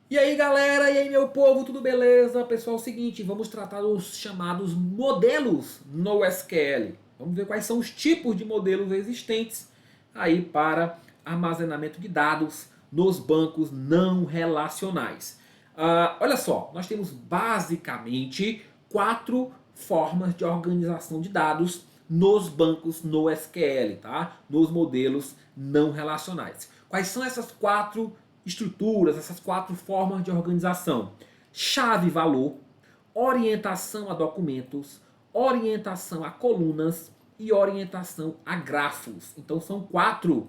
E aí galera, e aí meu povo, tudo beleza? Pessoal, é o seguinte, vamos tratar dos chamados modelos no SQL. Vamos ver quais são os tipos de modelos existentes aí para armazenamento de dados nos bancos não relacionais. Olha só, nós temos basicamente quatro formas de organização de dados nos bancos no SQL, tá? Nos modelos não relacionais. Quais são essas quatro estruturas, essas quatro formas de organização? Chave-valor, orientação a documentos, orientação a colunas e orientação a grafos. Então são quatro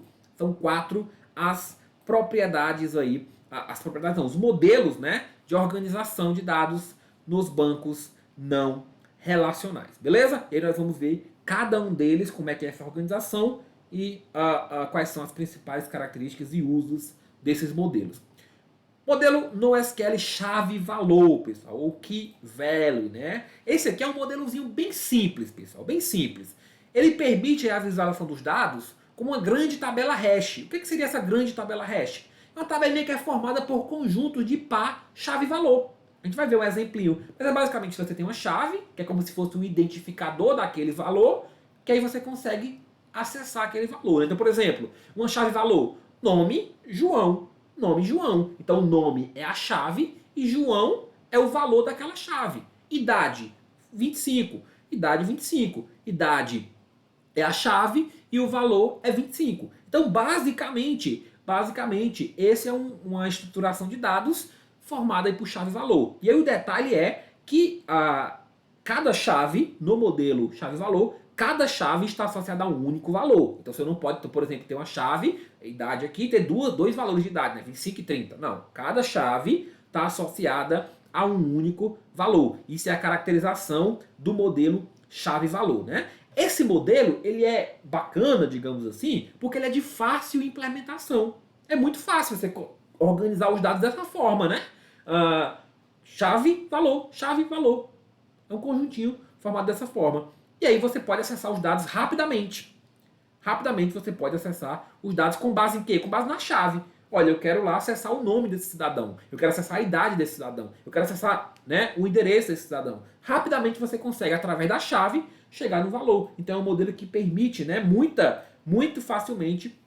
as propriedades aí, as propriedades não, os modelos, né, de organização de dados nos bancos não relacionais, beleza? E aí nós vamos ver cada um deles, como é que é essa organização e quais são as principais características e usos desses modelos. Modelo NoSQL chave-valor, pessoal, ou key value, né? Esse aqui é um modelozinho bem simples, pessoal, bem simples. Ele permite a visualização dos dados como uma grande tabela hash. O que seria essa grande tabela hash? É uma tabelinha que é formada por conjuntos de par chave-valor. A gente vai ver um exemplinho. Mas é basicamente você tem uma chave, que é como se fosse um identificador daquele valor, que aí você consegue acessar aquele valor. Então, por exemplo, uma chave-valor, nome João. Nome João. Então, nome é a chave e João é o valor daquela chave. Idade, 25. Idade, 25. Idade é a chave e o valor é 25. Então, basicamente esse é uma estruturação de dados formada por chave-valor. E aí o detalhe é que cada chave, no modelo chave-valor, cada chave está associada a um único valor. Então você não pode, por exemplo, ter uma chave, idade aqui, ter dois valores de idade, né? 25 e 30. Não, cada chave está associada a um único valor. Isso é a caracterização do modelo chave-valor, né? Esse modelo, ele é bacana, digamos assim, porque ele é de fácil implementação. É muito fácil você organizar os dados dessa forma, né? Chave, valor. É um conjuntinho formado dessa forma. E aí você pode acessar os dados rapidamente. Rapidamente você pode acessar os dados com base em quê? Com base na chave. Olha, eu quero lá acessar o nome desse cidadão. Eu quero acessar a idade desse cidadão. Eu quero acessar, né, o endereço desse cidadão. Rapidamente você consegue, através da chave, chegar no valor. Então é um modelo que permite, né, muito facilmente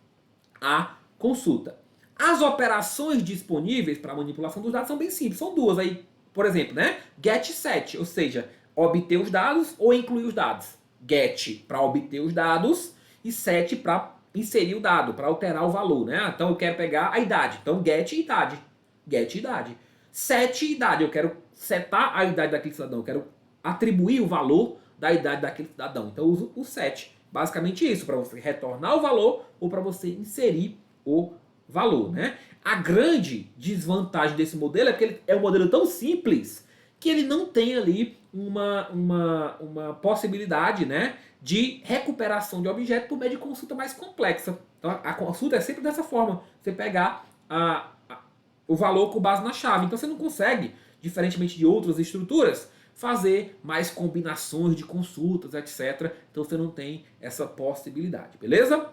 a consulta. As operações disponíveis para manipulação dos dados são bem simples. São duas aí, por exemplo, né? Get e set, ou seja, obter os dados ou incluir os dados. Get para obter os dados e set para inserir o dado, para alterar o valor, né? Então eu quero pegar a idade. Então get idade. Get idade. Set idade. Eu quero setar a idade daquele cidadão. Eu quero atribuir o valor da idade daquele cidadão. Então eu uso o set. Basicamente isso, para você retornar o valor ou para você inserir o valor, né? A grande desvantagem desse modelo é que ele é um modelo tão simples que ele não tem ali uma possibilidade, né, de recuperação de objeto por meio de consulta mais complexa. Então a consulta é sempre dessa forma, você pegar o valor com base na chave. Então você não consegue, diferentemente de outras estruturas, fazer mais combinações de consultas, etc. Então você não tem essa possibilidade, beleza?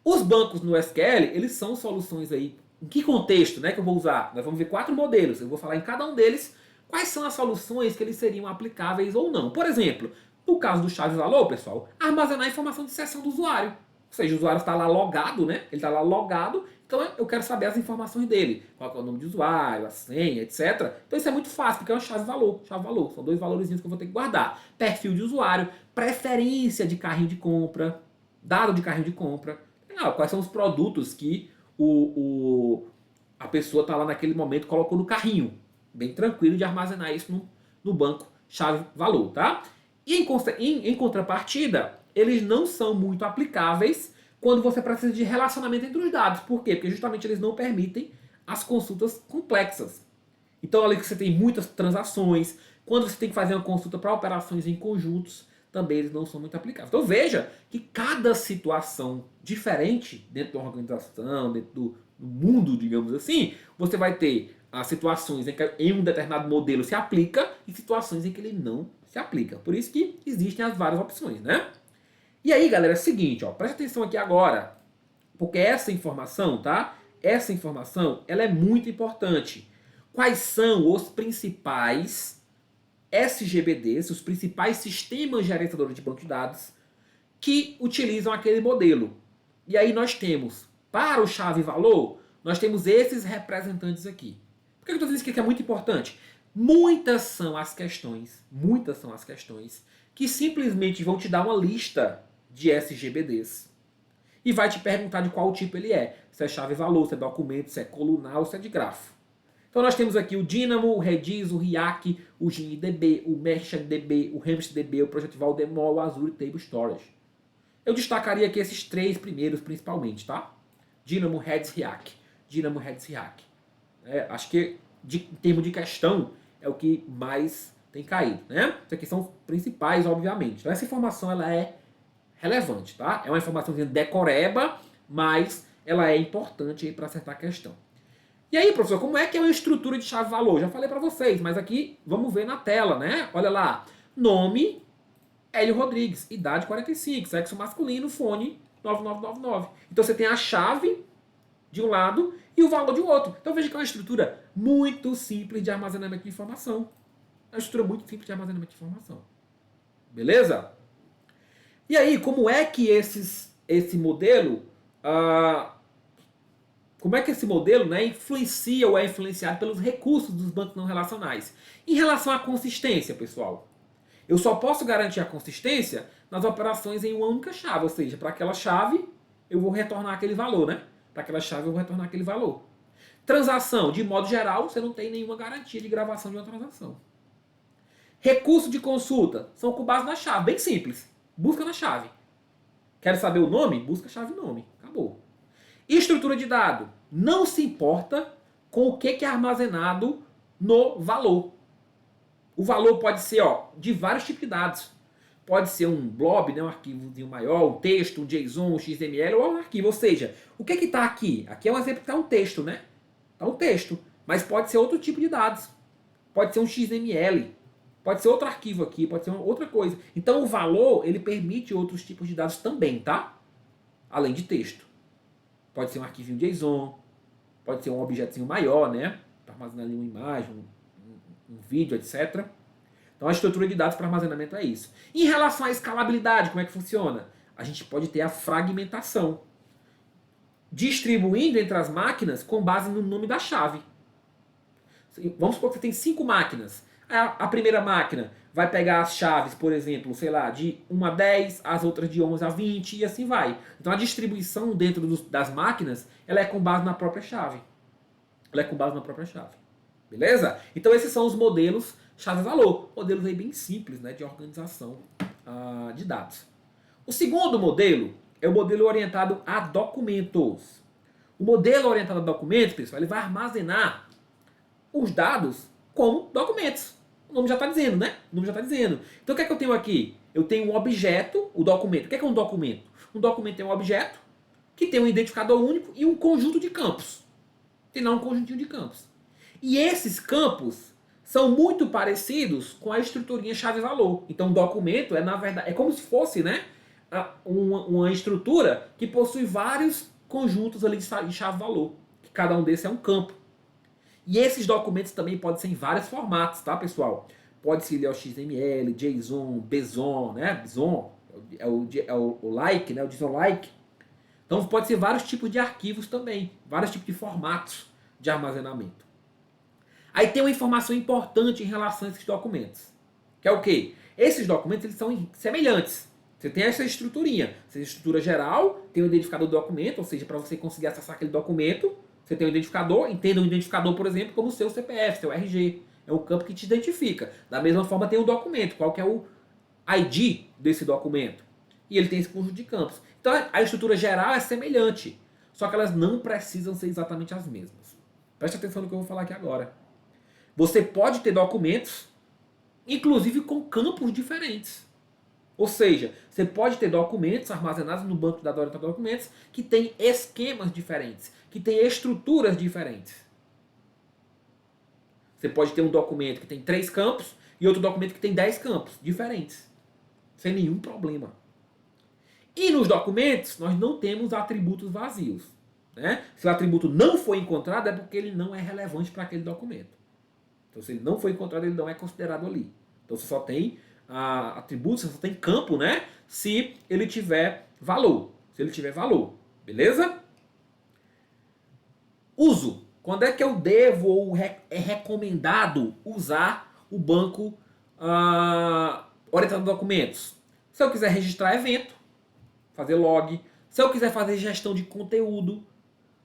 Os bancos no SQL, eles são soluções aí. Em que contexto, né, que eu vou usar? Nós vamos ver quatro modelos. Eu vou falar em cada um deles quais são as soluções que eles seriam aplicáveis ou não. Por exemplo, no caso do chave-valor, pessoal, armazenar a informação de sessão do usuário. Ou seja, o usuário está lá logado, né? Ele está lá logado, então eu quero saber as informações dele. Qual é o nome de usuário, a senha, etc. Então isso é muito fácil, porque é uma chave-valor. Chave-valor, são dois valorzinhos que eu vou ter que guardar. Perfil de usuário, preferência de carrinho de compra, dado de carrinho de compra. Quais são os produtos que a pessoa está lá naquele momento colocou no carrinho. Bem tranquilo de armazenar isso no banco chave-valor, tá? E em contrapartida, eles não são muito aplicáveis quando você precisa de relacionamento entre os dados. Por quê? Porque justamente eles não permitem as consultas complexas. Então, ali que você tem muitas transações, quando você tem que fazer uma consulta para operações em conjuntos, também eles não são muito aplicáveis. Então veja que cada situação diferente dentro da organização, dentro do mundo, digamos assim, você vai ter as situações em que em um determinado modelo se aplica e situações em que ele não se aplica. Por isso que existem as várias opções, né? E aí, galera, é o seguinte, ó, presta atenção aqui agora, porque essa informação, tá? Essa informação, ela é muito importante. quais são os principais SGBDs, os principais sistemas gerenciadores de banco de dados que utilizam aquele modelo. E aí nós temos, para o chave-valor, nós temos esses representantes aqui. Por que eu estou dizendo isso que é muito importante? Muitas são as questões que simplesmente vão te dar uma lista de SGBDs e vai te perguntar de qual tipo ele é. Se é chave-valor, se é documento, se é colunal, se é de grafo. Então nós temos aqui o Dynamo, o Redis, o Riak, o GenieDB, o MeshDB, o HamsterDB, o Projectval Demo, o Azure Table Storage. Eu destacaria aqui esses três primeiros principalmente, tá? Dynamo, Redis, Riak. Dynamo, Redis, Riak. Acho que em termos de questão é o que mais tem caído, né? Isso aqui são os principais, obviamente. Então essa informação ela é relevante, tá? É uma informação decoreba, mas ela é importante aí para acertar a questão. E aí, professor, como é que é uma estrutura de chave-valor? Já falei para vocês, mas aqui vamos ver na tela, né? Olha lá. Nome, Hélio Rodrigues, idade 45, sexo masculino, fone 9999. Então você tem a chave de um lado e o valor de outro. Então veja que é uma estrutura muito simples de armazenamento de informação. É uma estrutura muito simples de armazenamento de informação. Beleza? E aí, como é que esse modelo... como é que esse modelo, né, influencia ou é influenciado pelos recursos dos bancos não relacionais? Em relação à consistência, pessoal, eu só posso garantir a consistência nas operações em uma única chave, ou seja, para aquela chave eu vou retornar aquele valor, né? Para aquela chave eu vou retornar aquele valor. Transação, de modo geral, você não tem nenhuma garantia de gravação de uma transação. Recurso de consulta, são com base na chave, bem simples. Busca na chave. Quero saber o nome? Busca a chave nome. Acabou. Estrutura de dado. Não se importa com o que é armazenado no valor. O valor pode ser de vários tipos de dados. Pode ser um blob, né, um arquivozinho maior, um texto, um JSON, um XML ou um arquivo. Ou seja, o que está aqui? Aqui é um exemplo que está um texto, né? Está um texto. Mas pode ser outro tipo de dados. Pode ser um XML. Pode ser outro arquivo aqui, pode ser outra coisa. Então o valor, ele permite outros tipos de dados também, tá? Além de texto. Pode ser um arquivinho JSON, pode ser um objetinho maior, né? Para armazenar ali uma imagem, um vídeo, etc. Então a estrutura de dados para armazenamento é isso. Em relação à escalabilidade, como é que funciona? A gente pode ter a fragmentação. Distribuindo entre as máquinas com base no nome da chave. Vamos supor que você tem 5 máquinas. A primeira máquina vai pegar as chaves, por exemplo, sei lá, de 1 a 10, as outras de 11 a 20 e assim vai. Então a distribuição dentro das máquinas, ela é com base na própria chave. Beleza? Então esses são os modelos chave-valor. Modelos aí bem simples, né, de organização de dados. O segundo modelo é o modelo orientado a documentos. O modelo orientado a documentos, pessoal, ele vai armazenar os dados como documentos. O nome já está dizendo, né? Então o que é que eu tenho aqui? Eu tenho um objeto, o documento. O que é um documento? Um documento é um objeto que tem um identificador único e um conjunto de campos. Tem lá um conjuntinho de campos. E esses campos são muito parecidos com a estruturinha chave-valor. Então o documento na verdade, é como se fosse, né, uma estrutura que possui vários conjuntos ali de chave-valor. Que cada um desses é um campo. E esses documentos também podem ser em vários formatos, tá, pessoal? Pode ser XML, JSON, BSON, né? BSON é o like, né? O JSON like. Então pode ser vários tipos de arquivos também, vários tipos de formatos de armazenamento. Aí tem uma informação importante em relação a esses documentos, que é o quê? Esses documentos eles são semelhantes. Você tem essa estruturinha, essa estrutura geral, tem o identificador do documento, ou seja, para você conseguir acessar aquele documento, você tem um identificador, entenda um identificador, por exemplo, como o seu CPF, seu RG. É um campo que te identifica. Da mesma forma tem o documento, qual que é o ID desse documento. E ele tem esse conjunto de campos. Então a estrutura geral é semelhante, só que elas não precisam ser exatamente as mesmas. Preste atenção no que eu vou falar aqui agora. Você pode ter documentos, inclusive com campos diferentes. Ou seja, você pode ter documentos armazenados no banco de dados orientado a documentos que tem esquemas diferentes, que tem estruturas diferentes. Você pode ter um documento que tem 3 campos e outro documento que tem 10 campos diferentes, sem nenhum problema. E nos documentos, nós não temos atributos vazios. Né? Se o atributo não foi encontrado, é porque ele não é relevante para aquele documento. Então, se ele não foi encontrado, ele não é considerado ali. Então, você só tem atributos, você só tem campo, né? Se ele tiver valor. Se ele tiver valor. Beleza? Uso. Quando é que eu devo ou é recomendado usar o banco orientado a documentos? Se eu quiser registrar evento, fazer log. Se eu quiser fazer gestão de conteúdo.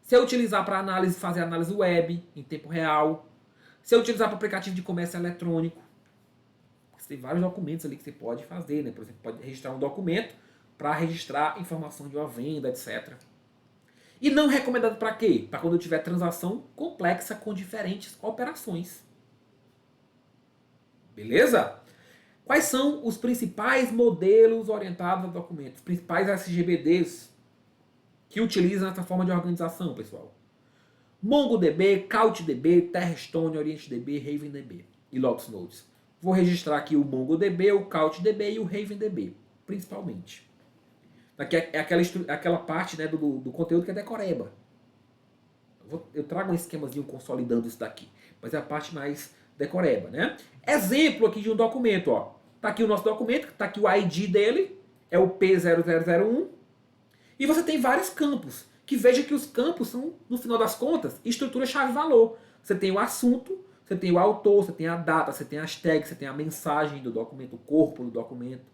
Se eu utilizar para análise, fazer análise web em tempo real. Se eu utilizar para aplicativo de comércio eletrônico. Você tem vários documentos ali que você pode fazer, né? Por exemplo, pode registrar um documento para registrar informação de uma venda, etc. E não recomendado para quê? Para quando eu tiver transação complexa com diferentes operações. Beleza? Quais são os principais modelos orientados a documentos? Os principais SGBDs que utilizam essa forma de organização, pessoal? MongoDB, CouchDB, Terrastone, OrientDB, RavenDB e Lotus Notes. Vou registrar aqui o MongoDB, o CouchDB e o RavenDB, principalmente. Aqui é aquela parte, né, do conteúdo que é decoreba. Eu trago um esquemazinho consolidando isso daqui, mas é a parte mais decoreba, né? Exemplo aqui de um documento, ó. Tá aqui o nosso documento, tá aqui o ID dele, é o P0001, e você tem vários campos, que veja que os campos são, no final das contas, estrutura chave-valor. Você tem o assunto, você tem o autor, você tem a data, você tem as tags, você tem a mensagem do documento, o corpo do documento,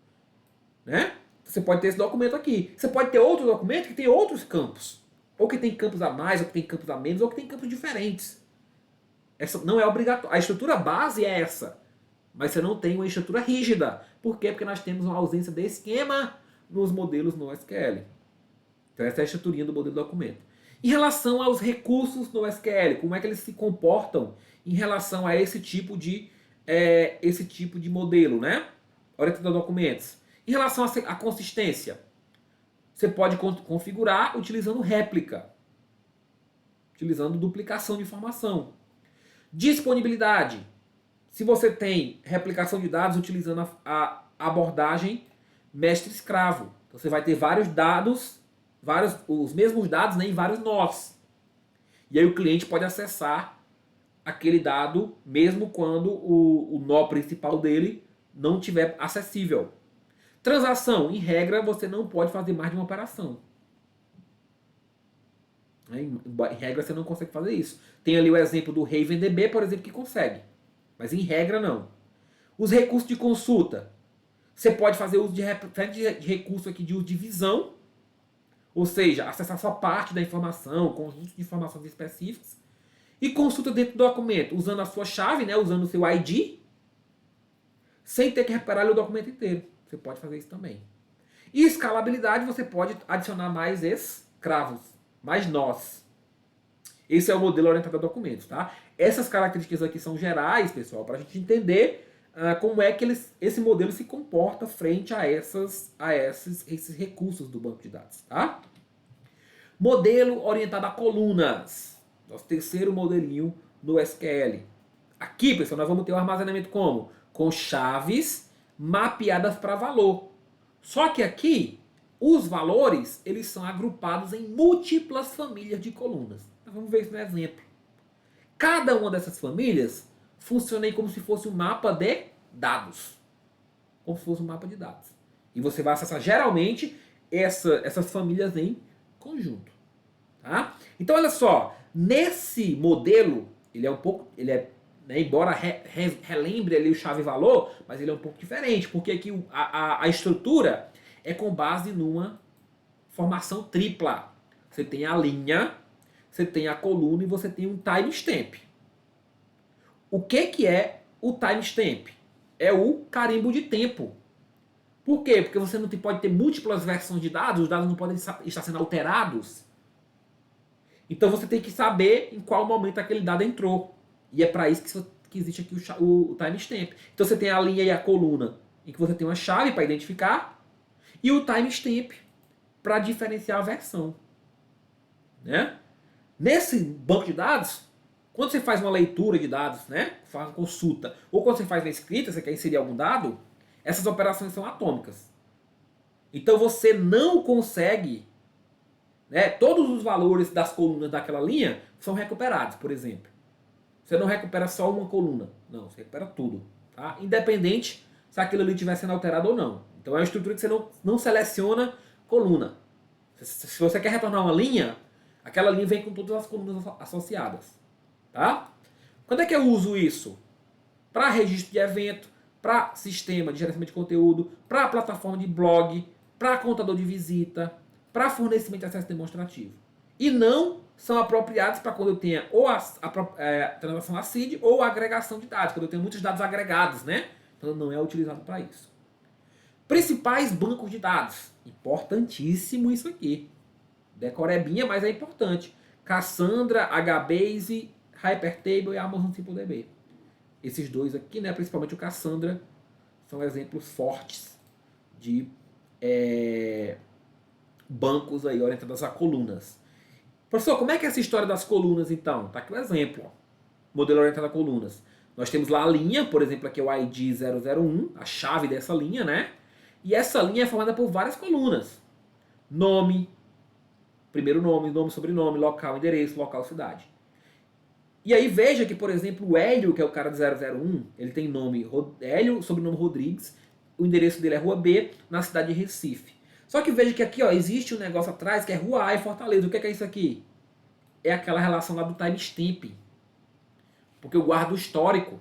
né? Você pode ter esse documento aqui. Você pode ter outro documento que tem outros campos. Ou que tem campos a mais, ou que tem campos a menos, ou que tem campos diferentes. Essa não é obrigatório. A estrutura base é essa. Mas você não tem uma estrutura rígida. Por quê? Porque nós temos uma ausência de esquema nos modelos no SQL. Então essa é a estruturinha do modelo do documento. Em relação aos recursos no SQL, como é que eles se comportam em relação a esse tipo de modelo, né? Orientado a documentos. Em relação à consistência, você pode configurar utilizando réplica, utilizando duplicação de informação. Disponibilidade. Se você tem replicação de dados utilizando a abordagem mestre-escravo. Então você vai ter vários dados, os mesmos dados, né, em vários nós. E aí o cliente pode acessar aquele dado mesmo quando o nó principal dele não estiver acessível. Transação, em regra, você não pode fazer mais de uma operação. Em regra, você não consegue fazer isso. Tem ali o exemplo do RavenDB, por exemplo, que consegue. Mas em regra, não. Os recursos de consulta. Você pode fazer uso de recurso aqui de uso de visão, ou seja, acessar só parte da informação, conjunto de informações específicas. E consulta dentro do documento, usando a sua chave, né, usando o seu ID, sem ter que recuperar o documento inteiro. Você pode fazer isso também. E escalabilidade, você pode adicionar mais escravos, mais nós. Esse é o modelo orientado a documentos, tá? Essas características aqui são gerais, pessoal, para a gente entender como é que esse modelo se comporta frente a esses recursos do banco de dados, tá? Modelo orientado a colunas. Nosso terceiro modelinho do SQL. Aqui, pessoal, nós vamos ter o armazenamento como? Com chaves mapeadas para valor. Só que aqui, os valores, eles são agrupados em múltiplas famílias de colunas. Nós vamos ver isso no exemplo. Cada uma dessas famílias funciona como se fosse um mapa de dados. Como se fosse um mapa de dados. E você vai acessar, geralmente, essas famílias em conjunto. Tá? Então, olha só. Nesse modelo, né, embora relembre ali o chave-valor, mas ele é um pouco diferente, porque aqui a estrutura é com base numa formação tripla. Você tem a linha, você tem a coluna e você tem um timestamp. O que é o timestamp? É o carimbo de tempo. Por quê? Porque você não pode ter múltiplas versões de dados, os dados não podem estar sendo alterados. Então você tem que saber em qual momento aquele dado entrou. E é para isso que existe aqui o timestamp. Então você tem a linha e a coluna em que você tem uma chave para identificar e o timestamp para diferenciar a versão. Né? Nesse banco de dados, quando você faz uma leitura de dados, né, faz uma consulta, ou quando você faz uma escrita, você quer inserir algum dado, essas operações são atômicas. Então você não consegue, né, todos os valores das colunas daquela linha são recuperados, por exemplo. Você não recupera só uma coluna. Não, você recupera tudo. Tá? Independente se aquilo ali estiver sendo alterado ou não. Então é uma estrutura que você não seleciona coluna. Se você quer retornar uma linha, aquela linha vem com todas as colunas associadas. Tá? Quando é que eu uso isso? Para registro de evento, para sistema de gerenciamento de conteúdo, para plataforma de blog, para contador de visita, para fornecimento de acesso demonstrativo. E não são apropriados para quando eu tenha ou a transação ACID ou a agregação de dados, quando eu tenho muitos dados agregados, né? Então não é utilizado para isso. Principais bancos de dados. Importantíssimo isso aqui. Decorebinha, mas é importante. Cassandra, HBase, Hypertable e Amazon SimpleDB. Esses dois aqui, né, principalmente o Cassandra, são exemplos fortes de bancos aí orientados a colunas. Professor, como é que é essa história das colunas, então? Tá aqui o exemplo. Ó. Modelo orientado a colunas. Nós temos lá a linha, por exemplo, aqui é o ID 001, a chave dessa linha, né? E essa linha é formada por várias colunas. Nome, primeiro nome, nome, sobrenome, local, endereço, local, cidade. E aí veja que, por exemplo, o Hélio, que é o cara do 001, ele tem nome Hélio, sobrenome Rodrigues, o endereço dele é Rua B, na cidade de Recife. Só que veja que aqui ó, existe um negócio atrás que é Rua A e Fortaleza. O que é isso aqui? É aquela relação lá do timestamp. Porque eu guardo o histórico.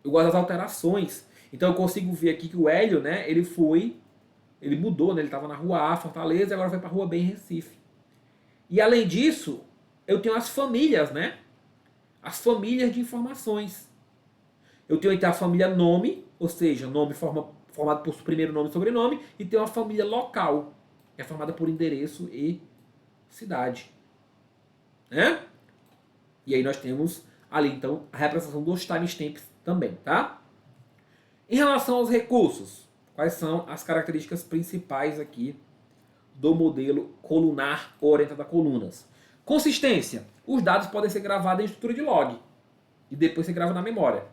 Eu guardo as alterações. Então eu consigo ver aqui que o Hélio, né, ele mudou, né, ele estava na Rua A, Fortaleza, e agora foi para Rua B em Recife. E além disso, eu tenho as famílias, né? As famílias de informações. Eu tenho então a família nome, ou seja, nome formado por primeiro nome e sobrenome, e tenho a família local, que é formada por endereço e cidade. Né? E aí nós temos ali, então, a representação dos timestamps também, tá? Em relação aos recursos, quais são as características principais aqui do modelo colunar orientado a colunas? Consistência. Os dados podem ser gravados em estrutura de log e depois você grava na memória.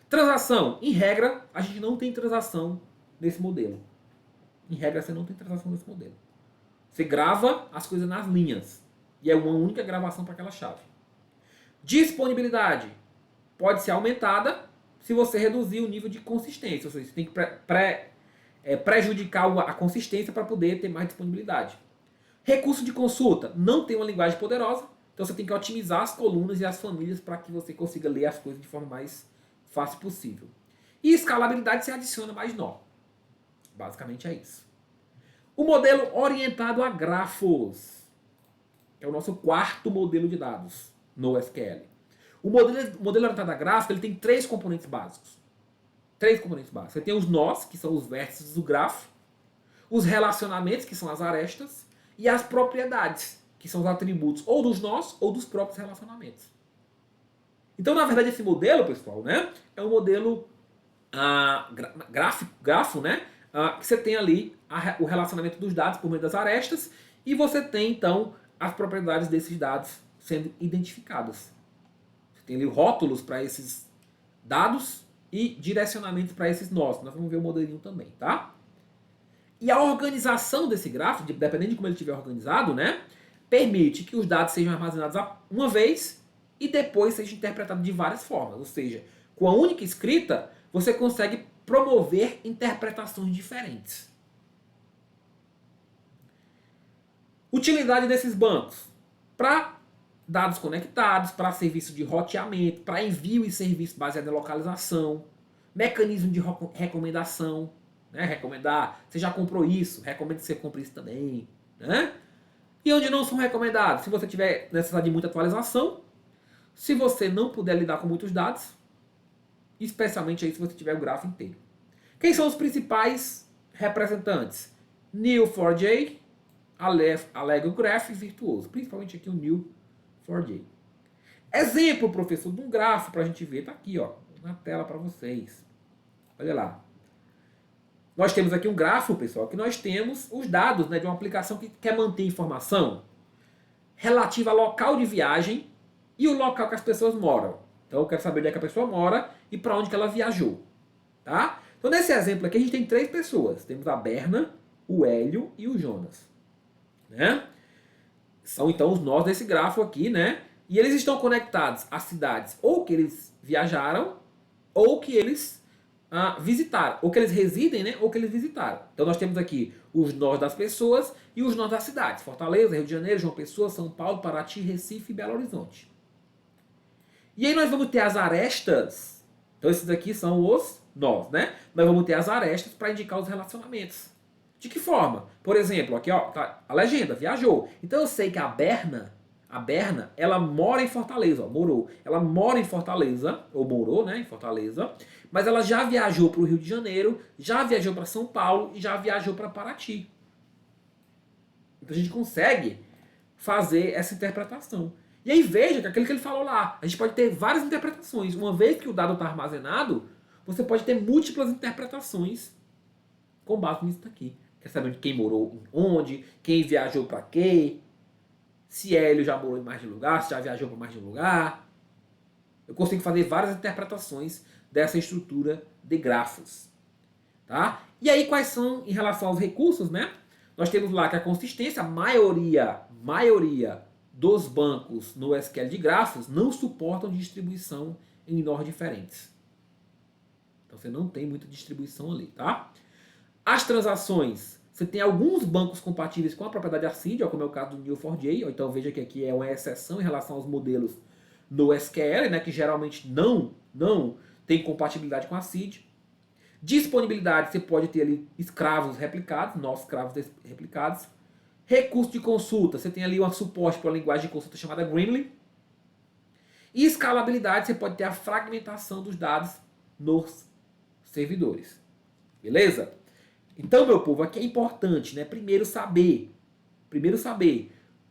Transação. Em regra, a gente não tem transação nesse modelo. Em regra, você não tem transação nesse modelo. Você grava as coisas nas linhas e é uma única gravação para aquela chave. Disponibilidade. Pode ser aumentada se você reduzir o nível de consistência. Ou seja, você tem que prejudicar a consistência para poder ter mais disponibilidade. Recurso de consulta. Não tem uma linguagem poderosa. Então você tem que otimizar as colunas e as famílias para que você consiga ler as coisas de forma mais fácil possível. E escalabilidade, você adiciona mais nó. Basicamente é isso. O modelo orientado a grafos. É o nosso quarto modelo de dados no SQL. O modelo orientado a grafos, ele tem três componentes básicos. Você tem os nós, que são os vértices do grafo. Os relacionamentos, que são as arestas. E as propriedades, que são os atributos ou dos nós ou dos próprios relacionamentos. Então, na verdade, esse modelo, pessoal, né, é um modelo grafo, né, que você tem ali o relacionamento dos dados por meio das arestas e você tem, então, as propriedades desses dados sendo identificadas. Você tem ali rótulos para esses dados e direcionamentos para esses nós. Nós vamos ver o modelinho também, tá? E a organização desse grafo, dependendo de como ele estiver organizado, né, permite que os dados sejam armazenados uma vez e depois sejam interpretados de várias formas. Ou seja, com a única escrita, você consegue promover interpretações diferentes. Utilidade desses bancos. Para dados conectados, para serviço de roteamento, para envio e serviço baseado em localização, mecanismo de recomendação. Né? Recomendar, você já comprou isso, recomendo que você compre isso também. Né? E onde não são recomendados? Se você tiver necessidade de muita atualização, se você não puder lidar com muitos dados, especialmente aí se você tiver o grafo inteiro. Quem são os principais representantes? Neo4j, Allegro Graph e Virtuoso. Principalmente aqui o Neo4j. Exemplo, professor, de um grafo para a gente ver. Está aqui, ó, na tela para vocês. Olha lá. Nós temos aqui um grafo, pessoal, que nós temos os dados, né, de uma aplicação que quer manter informação relativa ao local de viagem e o local que as pessoas moram. Então eu quero saber onde é que a pessoa mora e para onde que ela viajou. Tá? Então nesse exemplo aqui a gente tem três pessoas. Temos a Berna, o Hélio e o Jonas. Né? São então os nós desse grafo aqui, né? E eles estão conectados a cidades ou que eles viajaram, ou que eles visitaram. Ou que eles residem, né? Ou que eles visitaram. Então nós temos aqui os nós das pessoas e os nós das cidades. Fortaleza, Rio de Janeiro, João Pessoa, São Paulo, Paraty, Recife e Belo Horizonte. E aí nós vamos ter as arestas. Então esses aqui são os nós, né? Nós vamos ter as arestas para indicar os relacionamentos. De que forma? Por exemplo, aqui ó, tá a legenda, viajou. Então eu sei que a Berna, ela mora em Fortaleza, ó, morou. Ela mora em Fortaleza, ou morou, né, em Fortaleza, mas ela já viajou para o Rio de Janeiro, já viajou para São Paulo e já viajou para Paraty. Então a gente consegue fazer essa interpretação. E aí veja que aquilo que ele falou lá, a gente pode ter várias interpretações. Uma vez que o dado está armazenado, você pode ter múltiplas interpretações com base nisso daqui. Quer saber quem morou onde, quem viajou para quê, se Hélio já morou em mais de um lugar, se já viajou para mais de um lugar. Eu consigo fazer várias interpretações dessa estrutura de grafos. Tá? E aí quais são em relação aos recursos, né? Nós temos lá que a consistência, a maioria dos bancos no SQL de grafos não suportam distribuição em nós diferentes. Então você não tem muita distribuição ali, tá? As transações, você tem alguns bancos compatíveis com a propriedade ACID, como é o caso do Neo4j, ou então veja que aqui é uma exceção em relação aos modelos no SQL, né, que geralmente não tem compatibilidade com a ACID. Disponibilidade, você pode ter ali escravos replicados, nossos escravos replicados. Recurso de consulta, você tem ali um suporte para uma linguagem de consulta chamada Gremlin. E escalabilidade, você pode ter a fragmentação dos dados nos servidores. Beleza? Então, meu povo, aqui é importante, né? Primeiro saber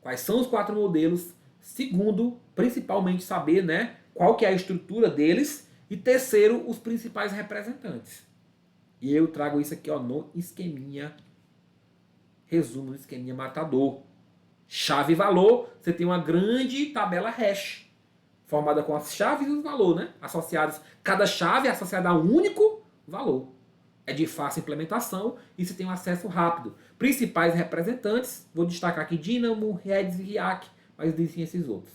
quais são os 4 modelos. Segundo, principalmente saber, né, qual que é a estrutura deles. E terceiro, os principais representantes. E eu trago isso aqui ó, no esqueminha, resumo no esqueminha matador. Chave e valor, você tem uma grande tabela hash, formada com as chaves e os valores, né? Associados, cada chave é associada a um único valor. É de fácil implementação e você tem um acesso rápido. Principais representantes, vou destacar aqui Dynamo, Redis e React, mas existem esses outros.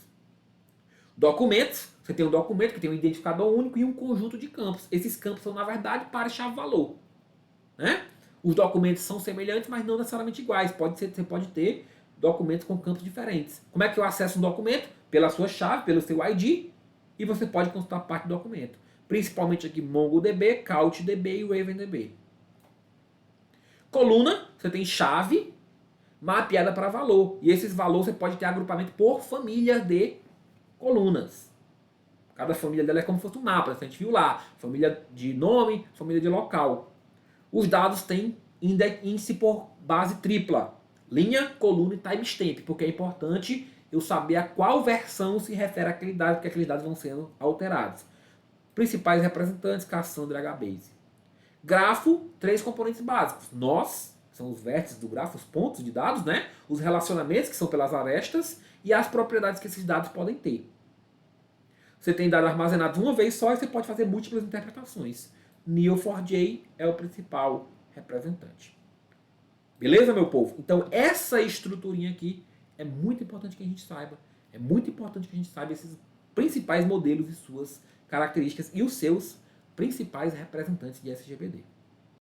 Documentos, você tem um documento que tem um identificador único e um conjunto de campos. Esses campos são, na verdade, para chave-valor. Né? Os documentos são semelhantes, mas não necessariamente iguais. Você pode ter documentos com campos diferentes. Como é que eu acesso um documento? Pela sua chave, pelo seu ID, e você pode consultar parte do documento. Principalmente aqui MongoDB, CouchDB e RavenDB. Coluna, você tem chave mapeada para valor. E esses valores você pode ter agrupamento por família de colunas. Cada família dela é como se fosse um mapa, a gente viu lá. Família de nome, família de local. Os dados têm índice por base tripla. Linha, coluna e timestamp, porque é importante eu saber a qual versão se refere àquele dado, porque aqueles dados vão sendo alterados. Principais representantes, Cassandra e HBase. Grafo, 3 componentes básicos. Nós, são os vértices do grafo, os pontos de dados, né? Os relacionamentos, que são pelas arestas, e as propriedades que esses dados podem ter. Você tem dados armazenados uma vez só e você pode fazer múltiplas interpretações. Neo4j é o principal representante. Beleza, meu povo? Então, essa estruturinha aqui é muito importante que a gente saiba. É muito importante que a gente saiba esses principais modelos e suas características e os seus principais representantes de SGBD.